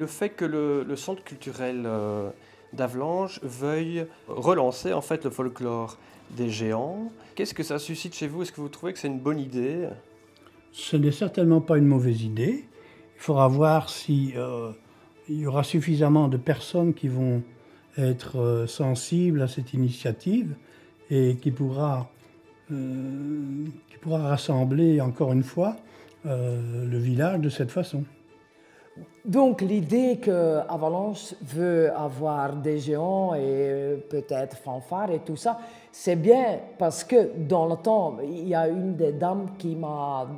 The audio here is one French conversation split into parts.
Le fait que le centre culturel d'Avlanches veuille relancer en fait le folklore des géants, qu'est-ce que ça suscite chez vous? Est-ce que vous trouvez que c'est une bonne idée? Ce n'est certainement pas une mauvaise idée. Il faudra voir si il y aura suffisamment de personnes qui vont être sensibles à cette initiative et qui pourra rassembler encore une fois le village de cette façon. Donc l'idée qu'Avalanche veut avoir des géants et peut-être fanfare et tout ça, c'est bien parce que dans le temps, il y a une des dames qui m'a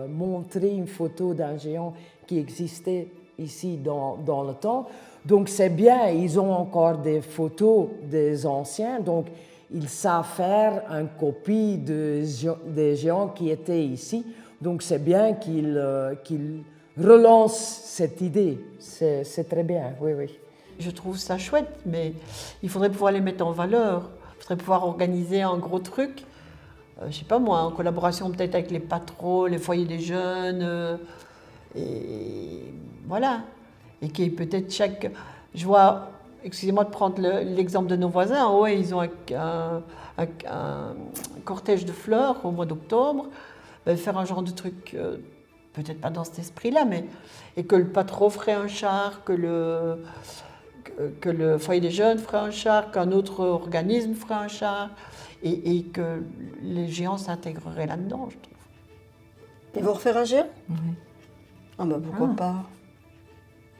montré une photo d'un géant qui existait ici dans le temps. Donc c'est bien, ils ont encore des photos des anciens, donc ils savent faire une copie des géants qui étaient ici. Donc c'est bien qu'ils relance cette idée. C'est très bien, oui, oui. Je trouve ça chouette, mais il faudrait pouvoir les mettre en valeur. Il faudrait pouvoir organiser un gros truc, je sais pas moi, en collaboration peut-être avec les patrons, les foyers des jeunes, et voilà. Et qui est peut-être chaque... Je vois, excusez-moi de prendre l'exemple de nos voisins, ouais, ils ont un cortège de fleurs au mois d'octobre, faire un genre de truc... peut-être pas dans cet esprit-là, mais et que le patron ferait un char, que le foyer des jeunes ferait un char, qu'un autre organisme ferait un char, et que les géants s'intégreraient là-dedans, je trouve. Ils vont refaire un géant? Oui. Ah bah pourquoi pas.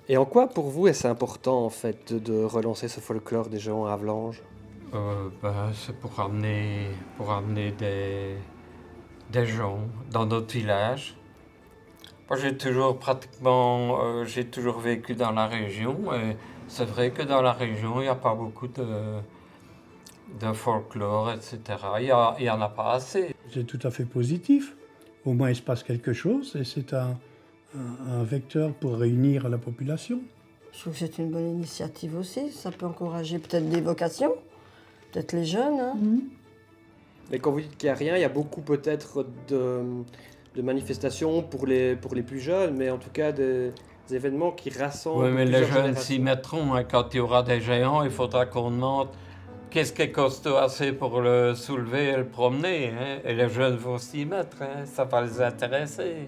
Et en quoi pour vous est-ce important en fait de relancer ce folklore des géants à Avlanches? C'est pour amener des gens dans notre village. Moi, j'ai toujours vécu dans la région et c'est vrai que dans la région, il n'y a pas beaucoup de folklore, etc. Il y en a pas assez. C'est tout à fait positif. Au moins, il se passe quelque chose et c'est un vecteur pour réunir la population. Je trouve que c'est une bonne initiative aussi. Ça peut encourager peut-être des vocations, peut-être les jeunes. Hein. Mais quand vous dites qu'il n'y a rien, il y a beaucoup peut-être de manifestations pour les plus jeunes, mais en tout cas des événements qui rassemblent. Oui, mais les plusieurs jeunes s'y générations. mettront. Hein. Quand il y aura des géants, il faudra qu'on demande qu'est-ce qui est costaud assez pour le soulever et le promener. Hein. Et les jeunes vont s'y mettre. Hein. Ça va les intéresser.